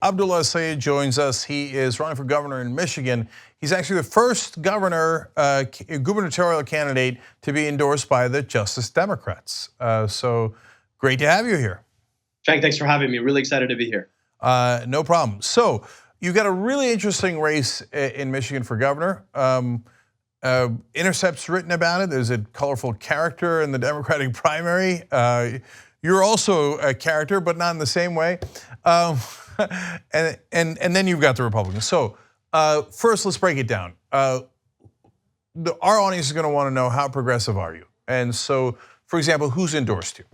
Abdul El-Sayed joins us. He is running for governor in Michigan. He's actually the first gubernatorial candidate to be endorsed by the Justice Democrats. So great to have you here. Cenk, thanks for having me. Really excited to be here. No problem. So you got a really interesting race in Michigan for governor. Intercept's written about it. There's a colorful character in the Democratic primary. You're also a character, but not in the same way. And then you've got the Republicans. So first, let's break it down. Our audience is going to want to know, how progressive are you? And so, for example, who's endorsed you?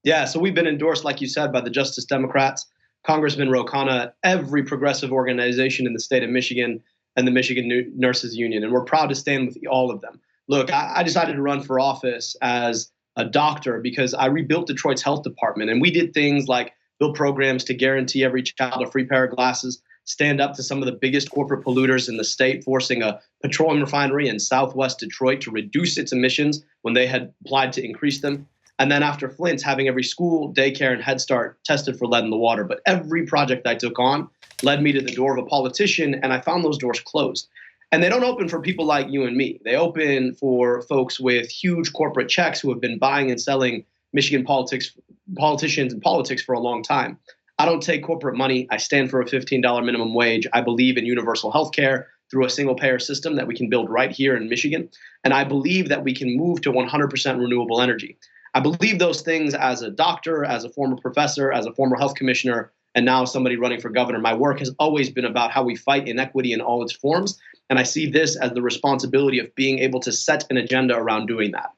Yeah, so we've been endorsed, like you said, by the Justice Democrats, Congressman Ro Khanna, every progressive organization in the state of Michigan, and the Michigan Nurses Union, and we're proud to stand with all of them. Look, I decided to run for office as a doctor because I rebuilt Detroit's health department, and we did things like build programs to guarantee every child a free pair of glasses, stand up to some of the biggest corporate polluters in the state, forcing a petroleum refinery in southwest Detroit to reduce its emissions when they had applied to increase them. And then after Flint's, having every school, daycare, and Head Start tested for lead in the water. But every project I took on led me to the door of a politician, and I found those doors closed. And they don't open for people like you and me. They open for folks with huge corporate checks who have been buying and selling Michigan politicians and politics for a long time. I don't take corporate money. I stand for a $15 minimum wage. I believe in universal health care through a single payer system that we can build right here in Michigan. And I believe that we can move to 100% renewable energy. I believe those things as a doctor, as a former professor, as a former health commissioner, and now somebody running for governor. My work has always been about how we fight inequity in all its forms. And I see this as the responsibility of being able to set an agenda around doing that.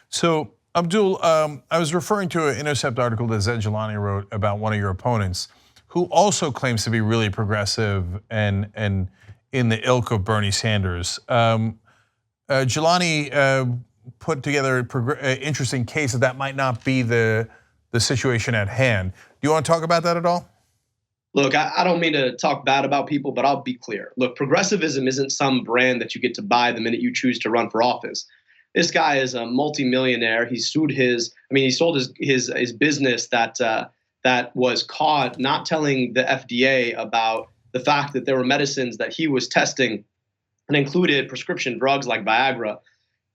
So, Abdul, I was referring to an Intercept article that Zed Jelani wrote about one of your opponents, who also claims to be really progressive and in the ilk of Bernie Sanders. Jelani put together an interesting case that might not be the situation at hand. Do you want to talk about that at all? Look, I don't mean to talk bad about people, but I'll be clear. Look, progressivism isn't some brand that you get to buy the minute you choose to run for office. This guy is a multimillionaire. He sold his business that was caught not telling the FDA about the fact that there were medicines that he was testing and included prescription drugs like Viagra.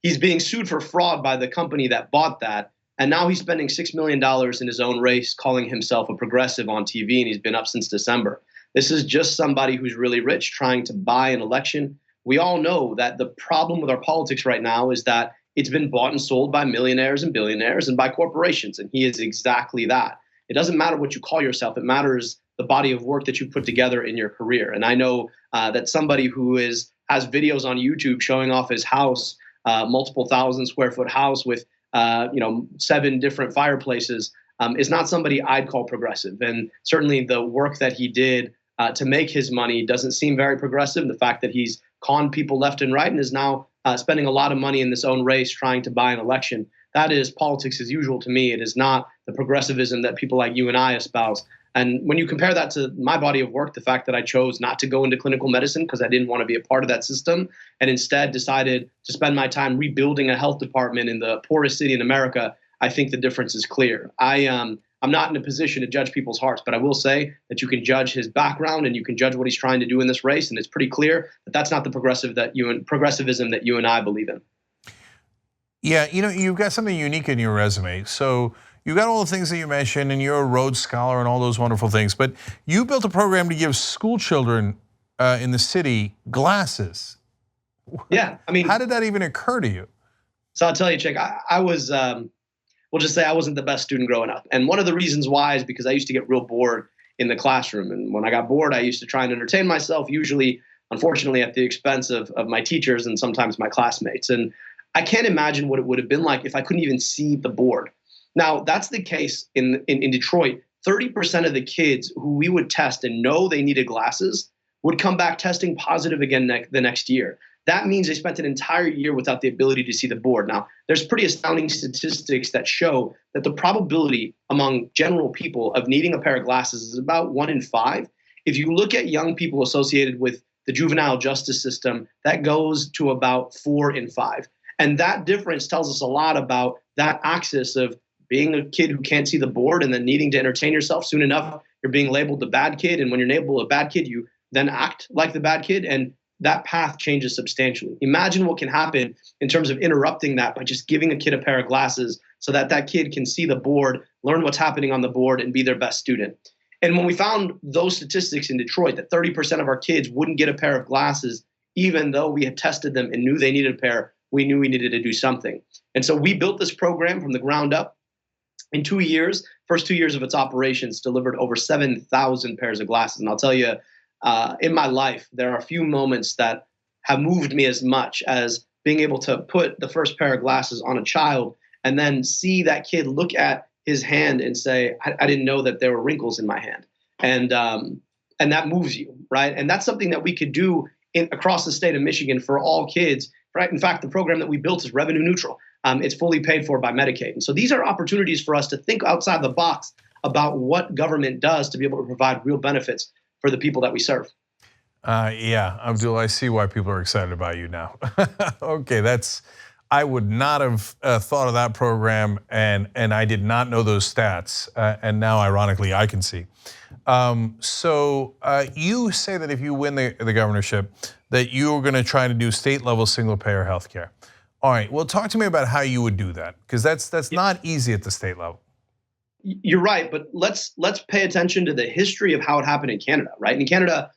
He's being sued for fraud by the company that bought that. And now he's spending $6 million in his own race, calling himself a progressive on TV, and he's been up since December. This is just somebody who's really rich trying to buy an election. We all know that the problem with our politics right now is that it's been bought and sold by millionaires and billionaires and by corporations, and he is exactly that. It doesn't matter what you call yourself. It matters the body of work that you put together in your career. And I know that somebody who has videos on YouTube showing off his house, multiple 1,000-square-foot house with 7 different fireplaces, is not somebody I'd call progressive. And certainly the work that he did to make his money doesn't seem very progressive. The fact that he's conned people left and right and is now spending a lot of money in this own race trying to buy an election, that is politics as usual to me. It is not the progressivism that people like you and I espouse. And when you compare that to my body of work, the fact that I chose not to go into clinical medicine because I didn't want to be a part of that system, and instead decided to spend my time rebuilding a health department in the poorest city in America, I think the difference is clear. I'm not in a position to judge people's hearts, but I will say that you can judge his background and you can judge what he's trying to do in this race, and it's pretty clear that that's not the progressivism that you and I believe in. Yeah, you've got something unique in your resume. So you got all the things that you mentioned, and you're a Rhodes Scholar and all those wonderful things, but you built a program to give school children in the city glasses. Yeah, I mean, how did that even occur to you? So I'll tell you, Cenk, I was, we'll just say I wasn't the best student growing up. And one of the reasons why is because I used to get real bored in the classroom. And when I got bored, I used to try and entertain myself, usually, unfortunately, at the expense of my teachers and sometimes my classmates. And I can't imagine what it would have been like if I couldn't even see the board. Now, that's the case in Detroit. 30% of the kids who we would test and know they needed glasses would come back testing positive again the next year. That means they spent an entire year without the ability to see the board. Now, there's pretty astounding statistics that show that the probability among general people of needing a pair of glasses is about 1 in 5. If you look at young people associated with the juvenile justice system, that goes to about 4 in 5. And that difference tells us a lot about that axis of being a kid who can't see the board and then needing to entertain yourself. Soon enough, you're being labeled the bad kid. And when you're labeled a bad kid, you then act like the bad kid. And that path changes substantially. Imagine what can happen in terms of interrupting that by just giving a kid a pair of glasses so that that kid can see the board, learn what's happening on the board, and be their best student. And when we found those statistics in Detroit, that 30% of our kids wouldn't get a pair of glasses, even though we had tested them and knew they needed a pair, we knew we needed to do something. And so we built this program from the ground up. In 2 years, first 2 years of its operations, delivered over 7,000 pairs of glasses. And I'll tell you, in my life, there are a few moments that have moved me as much as being able to put the first pair of glasses on a child and then see that kid look at his hand and say, I didn't know that there were wrinkles in my hand. And that moves you, right? And that's something that we could do across the state of Michigan for all kids, right? In fact, the program that we built is revenue neutral. It's fully paid for by Medicaid. And so these are opportunities for us to think outside the box about what government does to be able to provide real benefits for the people that we serve. Yeah, Abdul, I see why people are excited about you now. Okay, I would not have thought of that program, and I did not know those stats, and now ironically I can see. So you say that if you win the governorship, that you're going to try to do state-level single-payer healthcare. All right, well, talk to me about how you would do that, because that's not easy at the state level. You're right, but let's pay attention to the history of how it happened in Canada, right? In Canada,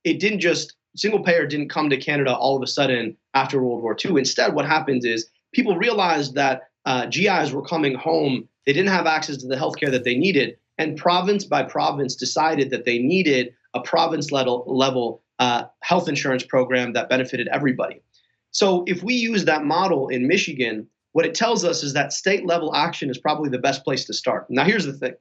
it didn't just, single payer didn't come to Canada all of a sudden after World War II. Instead, what happened is people realized that GIs were coming home. They didn't have access to the healthcare that they needed, and province by province decided that they needed a province level health insurance program that benefited everybody. So if we use that model in Michigan, what it tells us is that state level action is probably the best place to start. Now, here's the thing.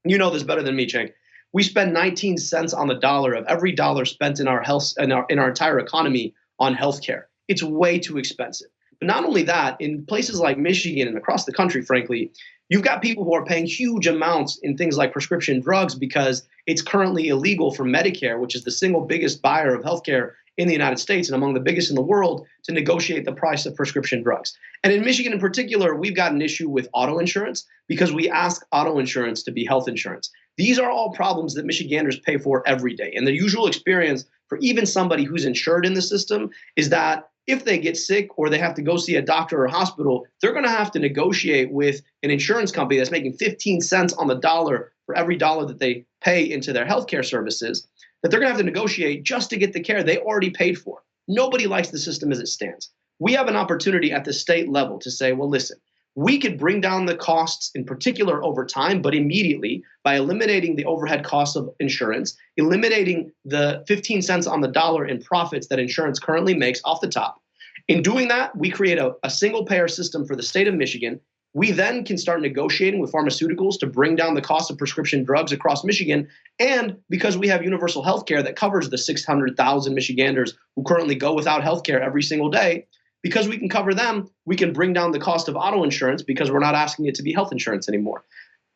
You know this better than me, Cenk. We spend 19 cents on the dollar of every dollar spent in our health in our entire economy on healthcare. It's way too expensive. But not only that, in places like Michigan and across the country, frankly, you've got people who are paying huge amounts in things like prescription drugs because it's currently illegal for Medicare, which is the single biggest buyer of healthcare in the United States and among the biggest in the world, to negotiate the price of prescription drugs. And in Michigan in particular, we've got an issue with auto insurance because we ask auto insurance to be health insurance. These are all problems that Michiganders pay for every day. And the usual experience for even somebody who's insured in the system is that if they get sick or they have to go see a doctor or a hospital, they're going to have to negotiate with an insurance company that's making 15 cents on the dollar for every dollar that they pay into their healthcare services, that they're going to have to negotiate just to get the care they already paid for. Nobody likes the system as it stands. We have an opportunity at the state level to say, well, listen, we could bring down the costs in particular over time, but immediately by eliminating the overhead costs of insurance, eliminating the 15 cents on the dollar in profits that insurance currently makes off the top. In doing that, we create a single payer system for the state of Michigan. We then can start negotiating with pharmaceuticals to bring down the cost of prescription drugs across Michigan. And because we have universal health care that covers the 600,000 Michiganders who currently go without health care every single day, because we can cover them, we can bring down the cost of auto insurance because we're not asking it to be health insurance anymore.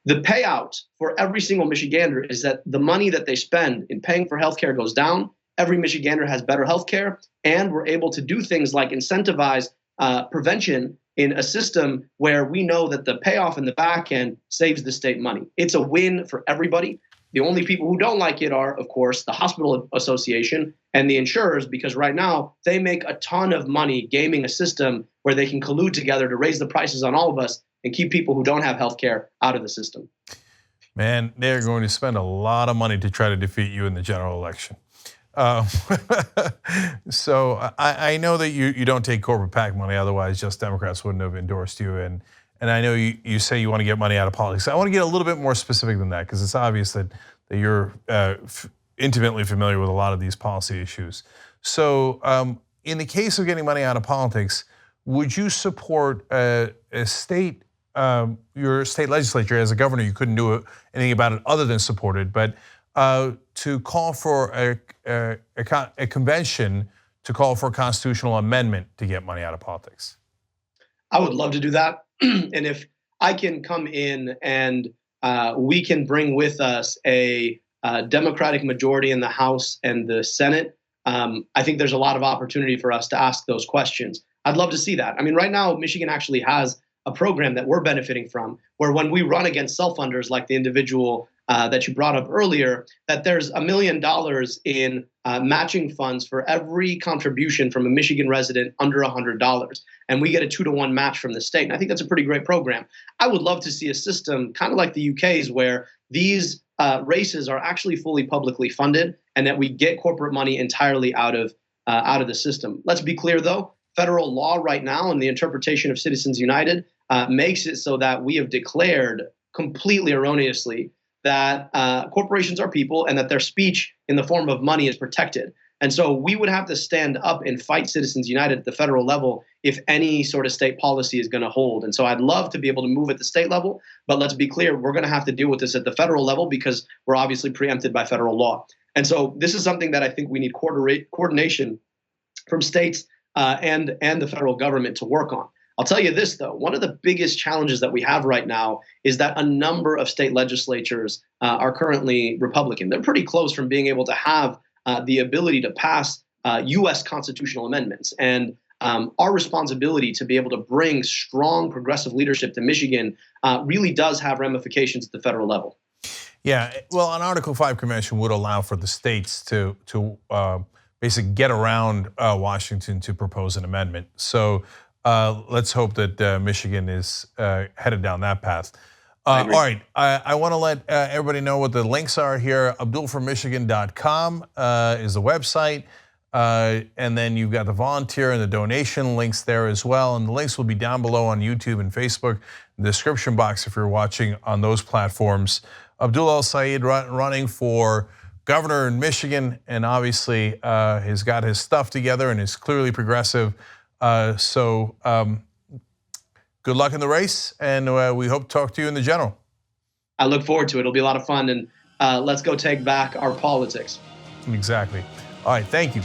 The payout for every single Michigander is that the money that they spend in paying for health care goes down. Every Michigander has better health care, and we're able to do things like incentivize prevention in a system where we know that the payoff in the back end saves the state money. It's a win for everybody. The only people who don't like it are, of course, the hospital association and the insurers, because right now they make a ton of money gaming a system where they can collude together to raise the prices on all of us and keep people who don't have health care out of the system. Man, they're going to spend a lot of money to try to defeat you in the general election. So I know that you don't take corporate PAC money, otherwise just Democrats wouldn't have endorsed you. And I know you say you want to get money out of politics. I want to get a little bit more specific than that because it's obvious that you're intimately familiar with a lot of these policy issues. So in the case of getting money out of politics, would you support your state legislature as a governor? You couldn't do anything about it other than support it, but to call for a convention to call for a constitutional amendment to get money out of politics? I would love to do that. And if I can come in and we can bring with us a Democratic majority in the House and the Senate, I think there's a lot of opportunity for us to ask those questions. I'd love to see that. I mean, right now, Michigan actually has a program that we're benefiting from, where when we run against self-funders like the individual that you brought up earlier, that there's $1 million in matching funds for every contribution from a Michigan resident under $100. And we get a 2-to-1 match from the state. And I think that's a pretty great program. I would love to see a system kind of like the UK's where these races are actually fully publicly funded and that we get corporate money entirely out of the system. Let's be clear, though. Federal law right now and the interpretation of Citizens United makes it so that we have declared completely erroneously that corporations are people and that their speech in the form of money is protected. And so we would have to stand up and fight Citizens United at the federal level if any sort of state policy is going to hold. And so I'd love to be able to move at the state level, but let's be clear, we're going to have to deal with this at the federal level because we're obviously preempted by federal law. And so this is something that I think we need coordination from states and the federal government to work on. I'll tell you this, though. One of the biggest challenges that we have right now is that a number of state legislatures are currently Republican. They're pretty close from being able to have the ability to pass U.S. constitutional amendments. And our responsibility to be able to bring strong progressive leadership to Michigan really does have ramifications at the federal level. Yeah, well, an Article 5 convention would allow for the states to basically get around Washington to propose an amendment. So let's hope that Michigan is headed down that path. All right, I want to let everybody know what the links are here. AbdulForMichigan.com is the website. And then you've got the volunteer and the donation links there as well. And the links will be down below on YouTube and Facebook, in the description box if you're watching on those platforms. Abdul El-Sayed running for governor in Michigan, and obviously he's got his stuff together and is clearly progressive. So good luck in the race, and we hope to talk to you in the general. I look forward to it. It'll be a lot of fun, and let's go take back our politics. Exactly. All right, thank you.